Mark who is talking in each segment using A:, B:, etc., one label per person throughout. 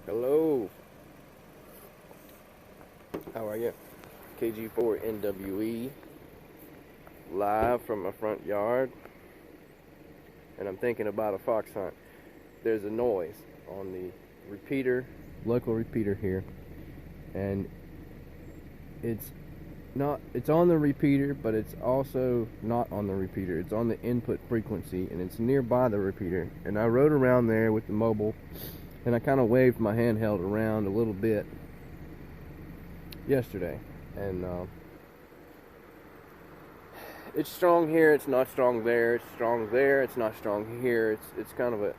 A: Hello. How are you? KG4NWE live from my front yard, and I'm thinking about a fox hunt. There's a noise on the repeater, local repeater here, and it's on the repeater, but it's also not on the repeater. It's on the input frequency, and it's nearby the repeater. And I rode around there with the mobile, and I kind of waved my handheld around a little bit yesterday, and it's strong here, it's not strong there, it's strong there, it's not strong here. It's kind of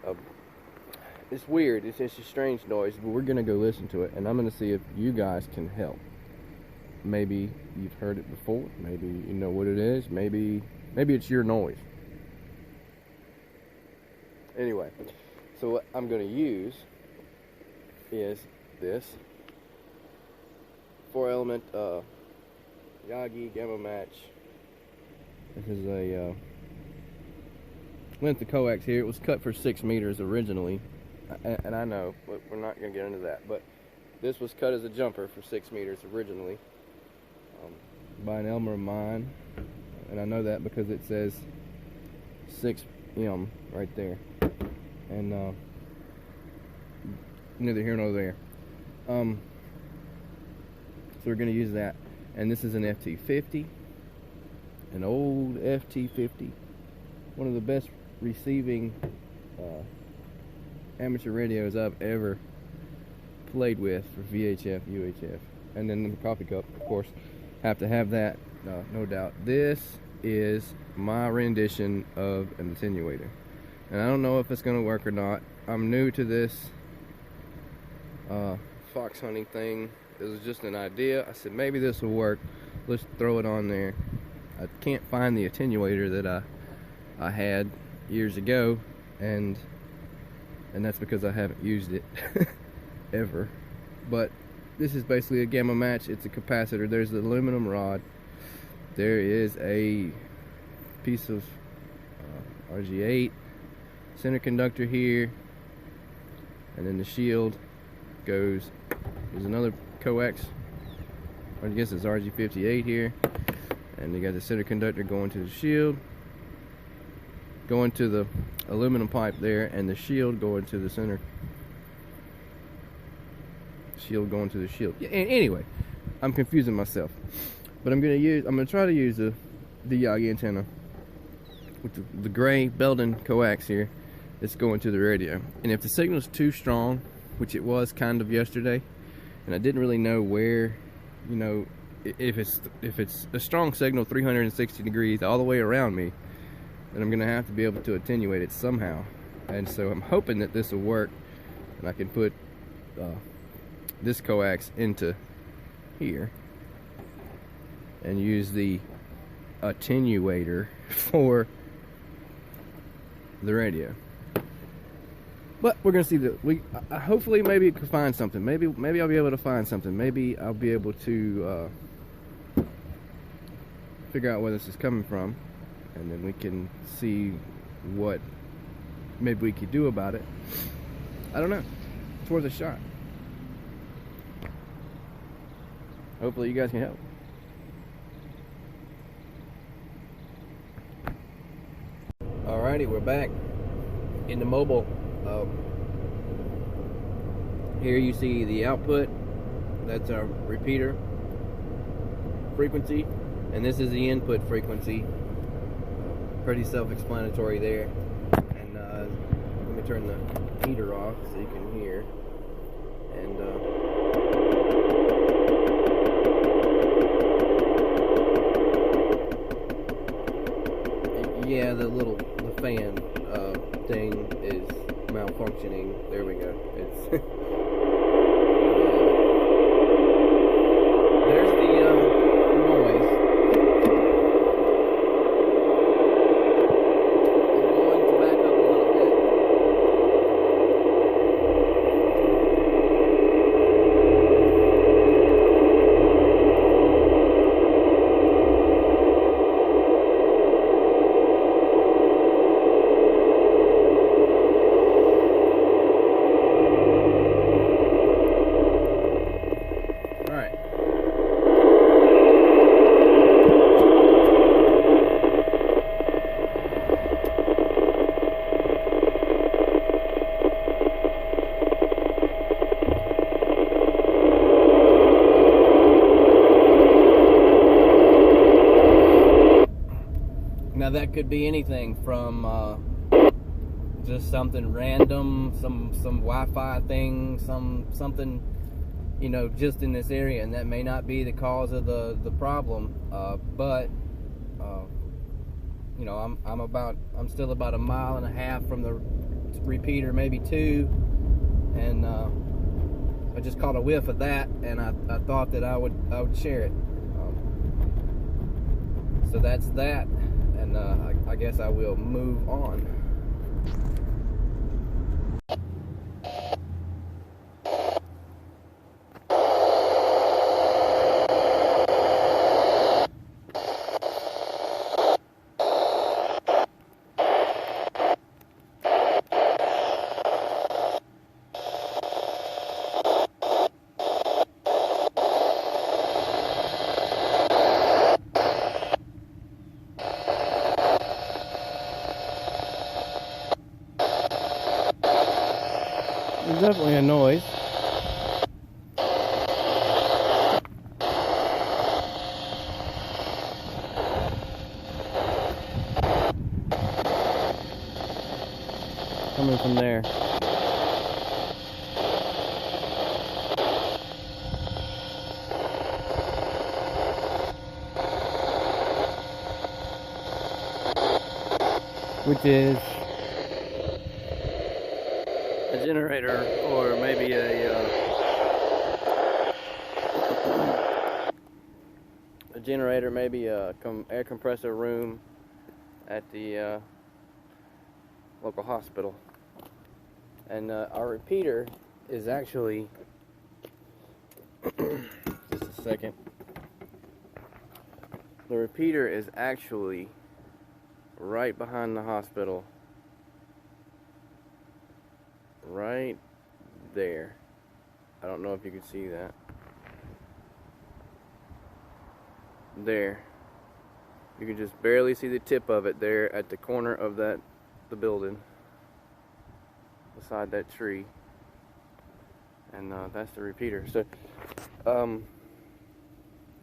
A: it's weird. It's a strange noise, but we're gonna go listen to it, and I'm gonna see if you guys can help. Maybe you've heard it before, maybe you know what it is, maybe it's your noise. Anyway, so what I'm going to use is this 4-element Yagi gamma match. This is a length of coax here. It was cut for 6 meters originally, and I know, but we're not going to get into that, but this was cut as a jumper for 6 meters originally. By an Elmer of mine, and I know that because it says 6M right there, and neither here nor there. So we're going to use that, and this is an FT50, an old FT50, one of the best receiving amateur radios I've ever played with for VHF, UHF, and then the coffee cup, of course. Have to have that, no doubt. This is my rendition of an attenuator, and I don't know if it's going to work or not. I'm new to this fox hunting thing. It was just an idea. I said maybe this will work. Let's throw it on there. I can't find the attenuator that I had years ago, and that's because I haven't used it ever. But this is basically a gamma match. It's a capacitor. There's the aluminum rod. There is a piece of RG8 center conductor here, and then the shield goes. There's another coax. I guess it's RG58 here, and you got the center conductor going to the shield, going to the aluminum pipe there, and the shield going to the center. Shield going to the shield. Yeah, anyway, I'm confusing myself, but I'm gonna try to use the Yagi antenna with the gray Belden coax here. It's going to the radio, and if the signal is too strong, which it was kind of yesterday, and I didn't really know where, you know, if it's a strong signal 360 degrees all the way around me, then I'm gonna have to be able to attenuate it somehow. And so I'm hoping that this will work, and I can put this coax into here and use the attenuator for the radio. But we're gonna see hopefully maybe we can find something. Maybe I'll be able to find something. Maybe I'll be able to figure out where this is coming from, and then we can see what maybe we could do about it. I don't know. It's worth a shot. Hopefully you guys can help. Alrighty, we're back in the mobile. Here you see the output. That's our repeater frequency, and this is the input frequency. Pretty self-explanatory there. And let me turn the heater off so you can hear. And yeah, the fan thing is malfunctioning. There we go. It's there's the noise. I'm going to back up a little bit. that could be anything from just something random, some Wi-Fi thing, something, you know, just in this area, and that may not be the cause of the problem. But you know, I'm still about 1.5 miles from the repeater, maybe 2, and I just caught a whiff of that, and I thought that I would share it. So that's that, and I guess I will move on. There's definitely a noise. Coming from there. Which is a generator, or maybe a generator, maybe a air compressor room at the local hospital. And our repeater is actually just a second. The repeater is actually right behind the hospital. Right there. I don't know if you can see that. There. You can just barely see the tip of it there at the corner of the building, beside that tree. And that's the repeater. So, well,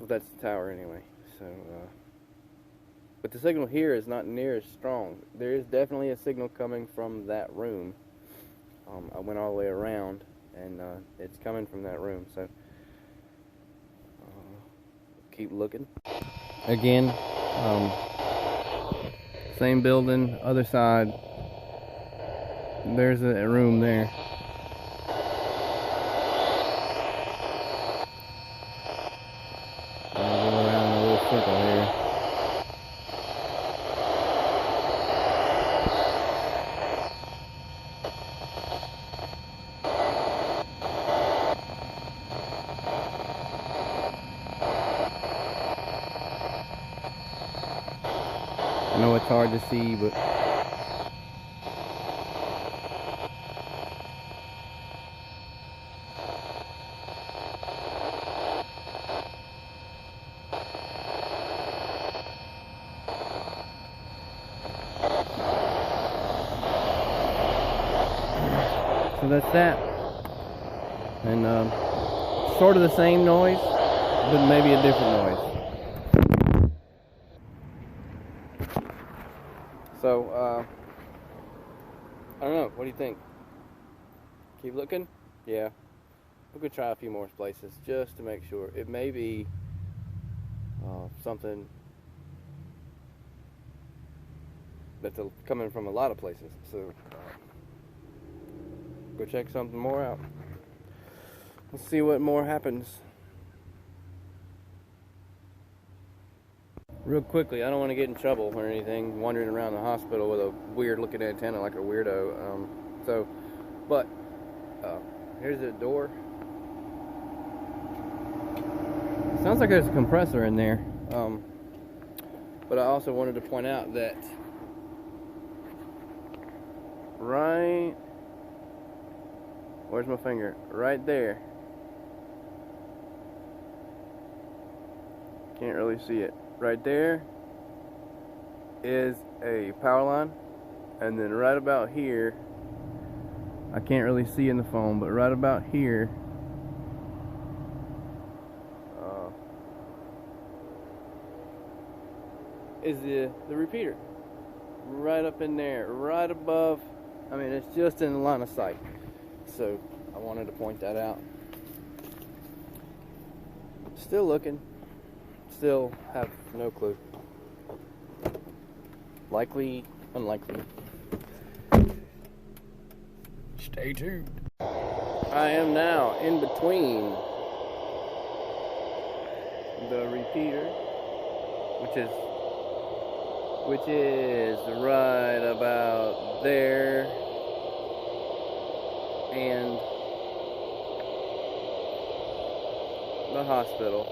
A: that's the tower anyway. So, but the signal here is not near as strong. There is definitely a signal coming from that room. I went all the way around, and it's coming from that room. So, keep looking. Again, same building, other side. There's a room there. I'll go around a little circle here. I know it's hard to see, but so that's that. And sort of the same noise, but maybe a different noise. So, I don't know. What do you think? Keep looking? Yeah. We could try a few more places just to make sure. It may be something that's coming from a lot of places. So, go check something more out. Let's see what more happens. Real quickly, I don't want to get in trouble or anything wandering around the hospital with a weird looking antenna like a weirdo. But here's the door. Sounds like there's a compressor in there. But I also wanted to point out that where's my finger? Right there. Can't really see it. Right there is a power line, and then right about here, I can't really see in the phone, but right about here is the repeater. right up in there, right above. I mean, it's just in the line of sight. So I wanted to point that out. Still looking. Still have no clue. Likely, unlikely. Stay tuned. I am now in between the repeater, which is right about there, and the hospital.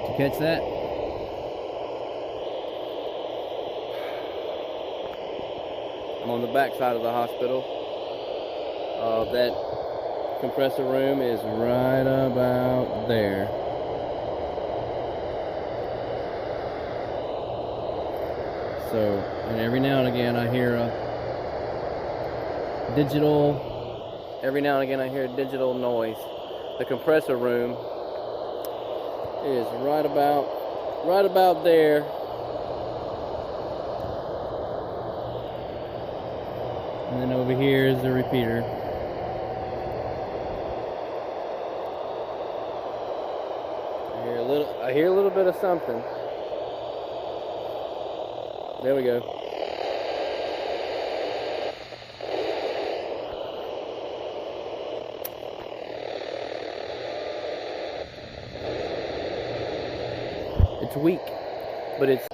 A: Did you catch that? I'm on the back side of the hospital. That compressor room is right about there. So, and every now and again I hear a digital noise. The compressor room is right about there. And then over here is the repeater. I hear a little bit of something. There we go. It's weak, but it's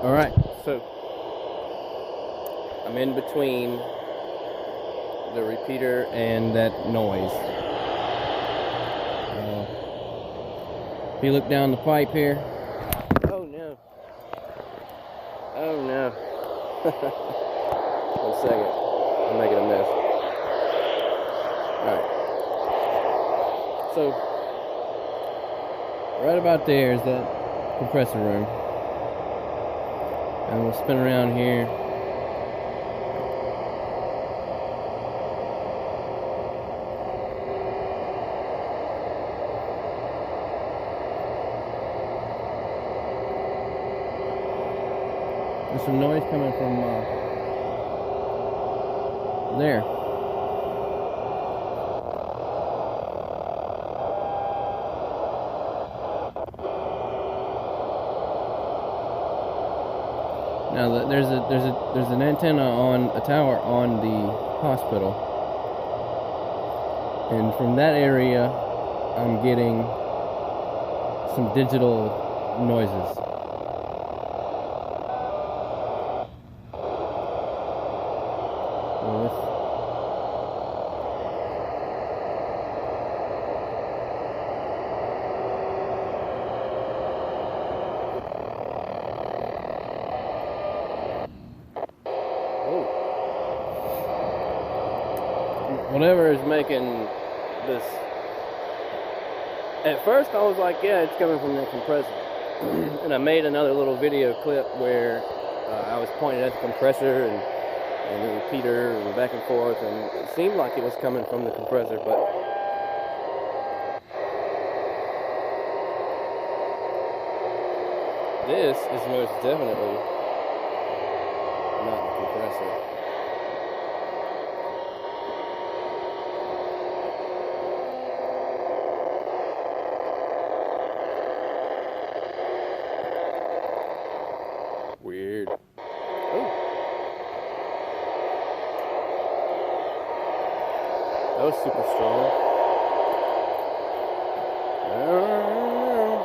A: all right. So I'm in between the repeater and that noise. If you look down the pipe here, oh no, oh no. 1 second, I'm making a mess. Alright, so right about there is that compressor room, and we'll spin around here. There's some noise coming from there. Now there's an antenna on a tower on the hospital, and from that area I'm getting some digital noises. Whatever is making this. At first I was like, yeah, it's coming from the compressor. And I made another little video clip where I was pointing at the compressor and the repeater and back and forth, and it seemed like it was coming from the compressor, but this is most definitely not the compressor. Weird. Oh. That was super strong. I don't know.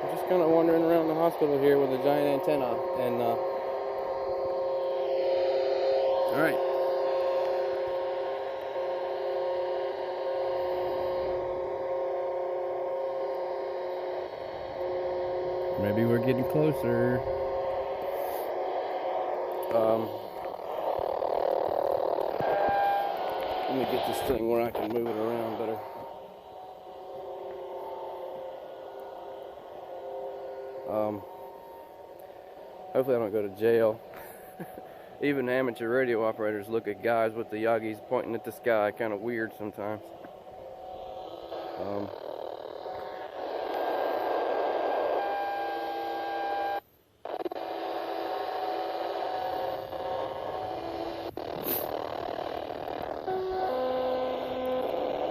A: I'm just kind of wandering around the hospital here with a giant antenna, and all right. Maybe we're getting closer. Let me get this thing where I can move it around better. Hopefully I don't go to jail Even amateur radio operators look at guys with the yagis pointing at the sky kind of weird sometimes.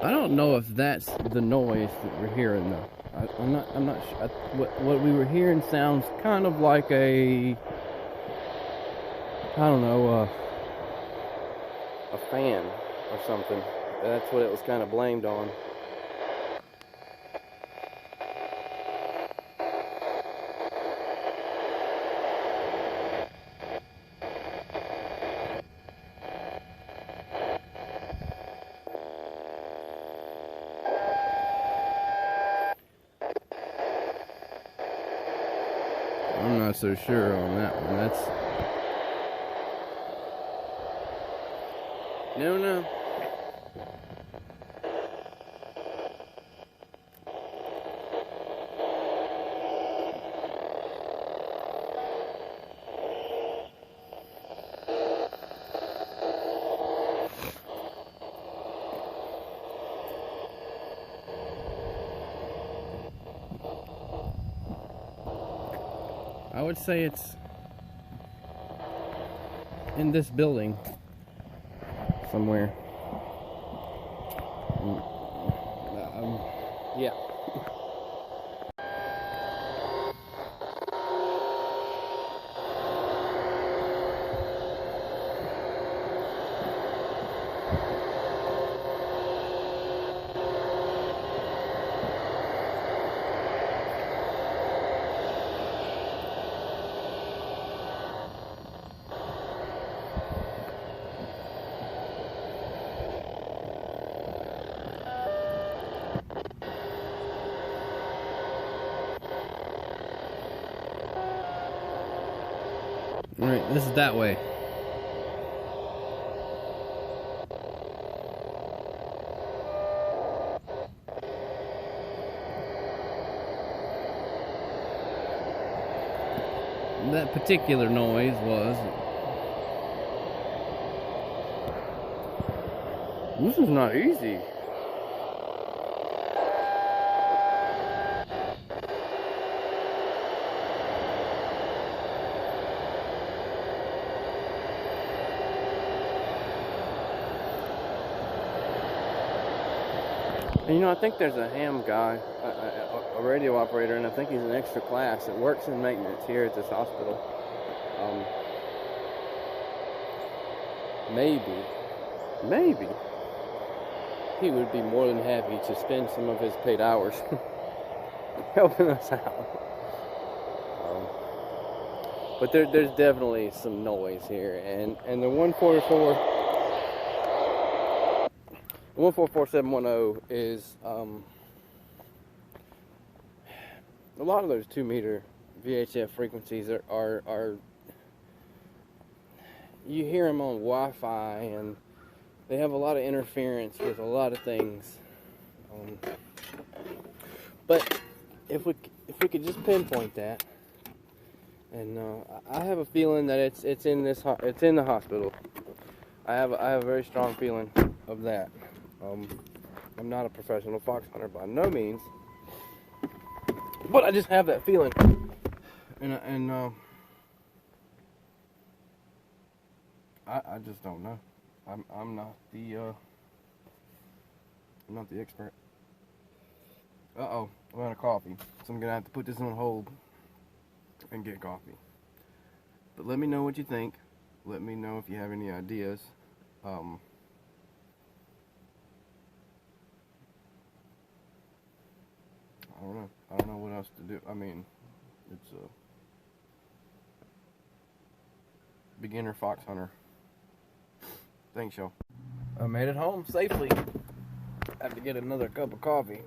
A: I don't know if that's the noise that we're hearing though. I'm not sure. What we were hearing sounds kind of like a, I don't know, a fan or something. That's what it was kind of blamed on. I'm not so sure on that one. That's no. I would say it's in this building somewhere. Yeah. Alright, this is that way. That particular noise was... This is not easy. And you know, I think there's a ham guy, a radio operator, and I think he's an extra class that works in maintenance here at this hospital. Maybe he would be more than happy to spend some of his paid hours helping us out. But there's definitely some noise here, and the 144.710 is a lot of those 2 meter VHF frequencies are you hear them on Wi-Fi, and they have a lot of interference with a lot of things. But if we could just pinpoint that, and I have a feeling that it's in the hospital. I have a very strong feeling of that. I'm not a professional fox hunter by no means, but I just have that feeling, and I just don't know. I'm not the expert. I'm out of coffee, so I'm gonna have to put this on hold and get coffee. But let me know what you think. Let me know if you have any ideas. I don't know what else to do. I mean, it's a beginner fox hunter. Thanks, y'all. I made it home safely. I have to get another cup of coffee.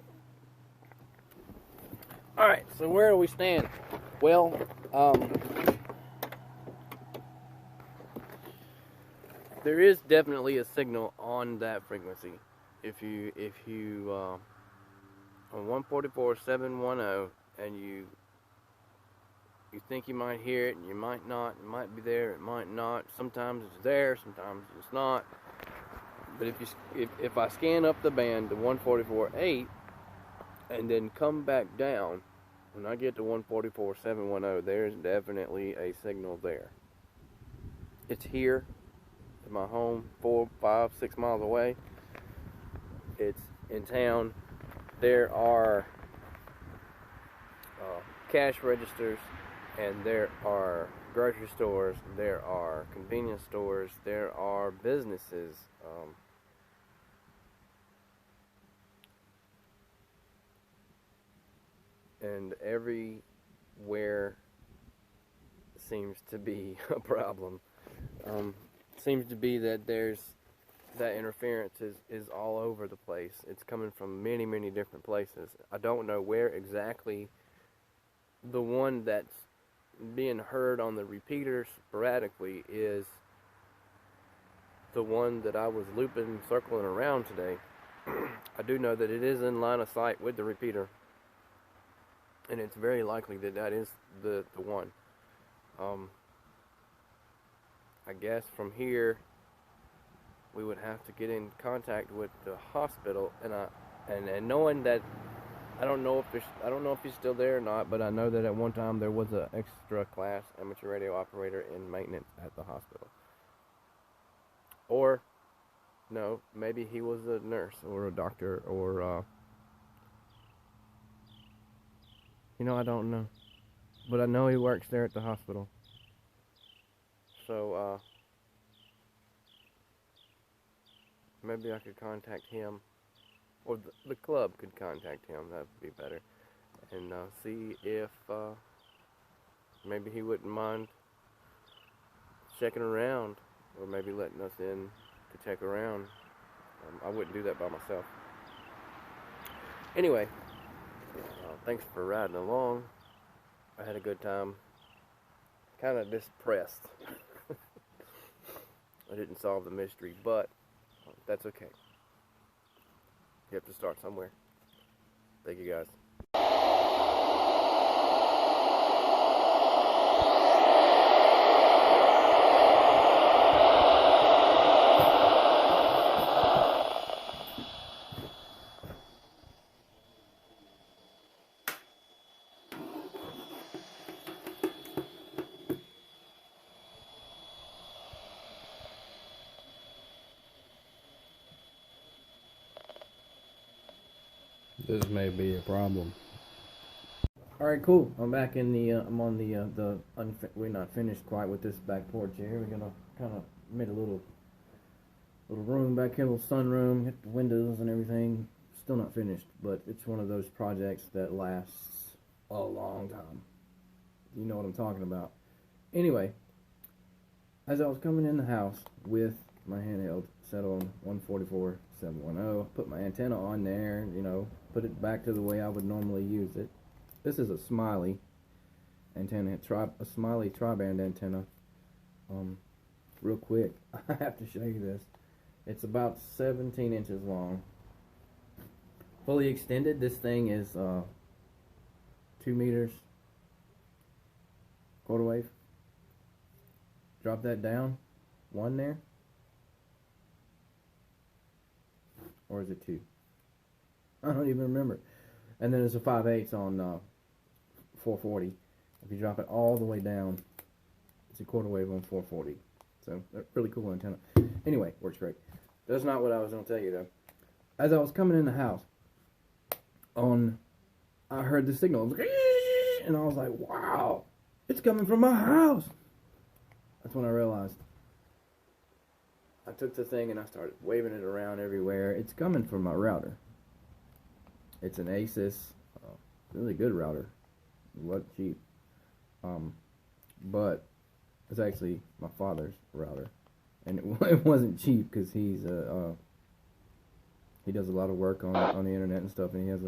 A: Alright, so where do we stand? Well, there is definitely a signal on that frequency. If you on 144.710 and you think you might hear it, and you might not. It might be there, it might not. Sometimes it's there, sometimes it's not. But if I scan up the band to 144.8 and then come back down, when I get to 144.710, there's definitely a signal there. It's here at my home, 4, 5, 6 miles away. It's in town. There are cash registers, and there are grocery stores, there are convenience stores, there are businesses. And everywhere seems to be a problem. Seems to be that that interference is all over the place. It's coming from many, many different places. I don't know where exactly the one that's being heard on the repeater sporadically is the one that I was looping, circling around today. I do know that it is in line of sight with the repeater, and it's very likely that that is the one. I guess from here we would have to get in contact with the hospital, and knowing that I don't know if he's still there or not, but I know that at one time there was an extra class amateur radio operator in maintenance at the hospital. Or no, maybe he was a nurse or a doctor, or I don't know. But I know he works there at the hospital. So maybe I could contact him, or the club could contact him. That would be better, and see if maybe he wouldn't mind checking around, or maybe letting us in to check around. I wouldn't do that by myself. Anyway, thanks for riding along. I had a good time. Kind of depressed. I didn't solve the mystery, but that's okay. You have to start somewhere. Thank you, guys.
B: This may be a problem.
A: Alright, cool. I'm back in the, I'm on we're not finished quite with this back porch here. We're gonna kind of made a little room back here, a little sunroom, hit the windows and everything. Still not finished, but it's one of those projects that lasts a long time. You know what I'm talking about. Anyway, as I was coming in the house with my handheld set on 144.710, put my antenna on there, put it back to the way I would normally use it. This is a Smiley antenna, a Smiley tri-band antenna. Real quick, I have to show you this. It's about 17 inches long. Fully extended, this thing is 2 meters, quarter wave. Drop that down, 1 there. Or is it 2? I don't even remember. And then there's a 5/8 on 440. If you drop it all the way down, it's a quarter wave on 440. So, really cool antenna. Anyway, works great. That's not what I was going to tell you, though. As I was coming in the house, I heard the signal, and I was like, wow, it's coming from my house. That's when I realized. I took the thing and I started waving it around everywhere. It's coming from my router. It's an Asus, really good router. It wasn't cheap. But it's actually my father's router. And it wasn't cheap because he does a lot of work on the internet and stuff, and he has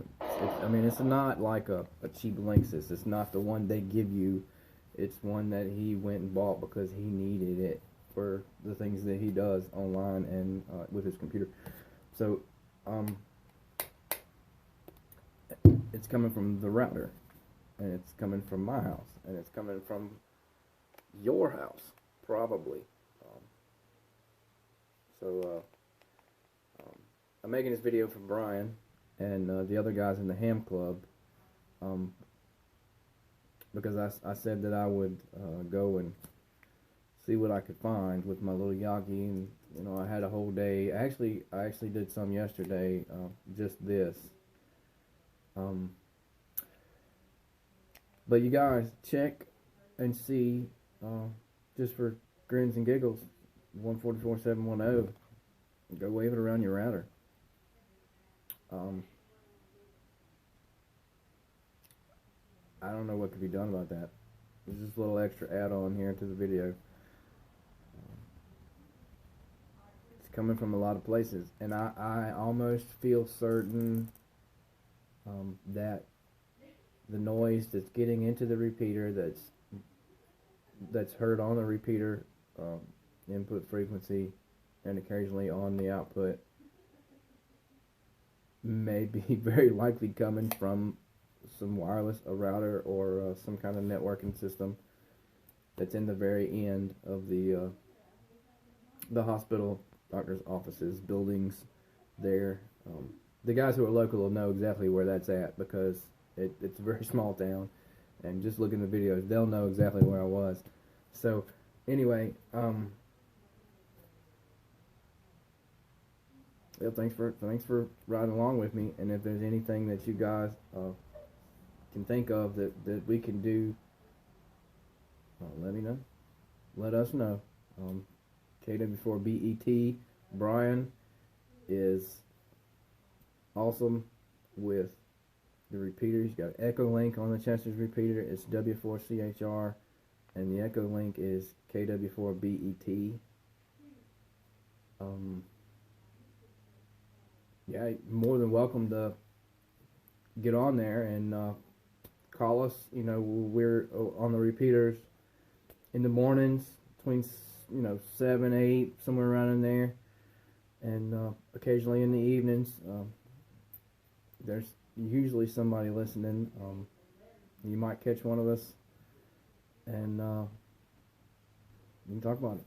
A: it's not like a cheap Linksys. It's not the one they give you. It's one that he went and bought because he needed it for the things that he does online and with his computer. So it's coming from the router. and it's coming from my house, and it's coming from your house, probably. I'm making this video for Brian and the other guys in the ham club, because I said that I would go and see what I could find with my little yagi, and I had a whole day. I actually did some yesterday, just this. But you guys check and see, just for grins and giggles, 144.710. Go wave it around your router. I don't know what could be done about that. There's just a little extra add-on here to the video. It's coming from a lot of places, and I almost feel certain that the noise that's getting into the repeater, that's heard on the repeater input frequency and occasionally on the output, may be very likely coming from some wireless, a router, or some kind of networking system that's in the very end of the hospital, doctor's offices, buildings there. The guys who are local will know exactly where that's at, because it's a very small town, and just looking at the videos, they'll know exactly where I was. So anyway, yeah, thanks for riding along with me, and if there's anything that you guys can think of that we can do, let me know. Let us know. KW4BET, Brian is awesome with the repeater. He's got Echo Link on the Chester's repeater. It's W4CHR, and the Echo Link is KW4BET. Yeah, more than welcome to get on there and call us. We're on the repeaters in the mornings between 7, 8, somewhere around in there, and occasionally in the evenings. There's usually somebody listening. You might catch one of us, and we can talk about it.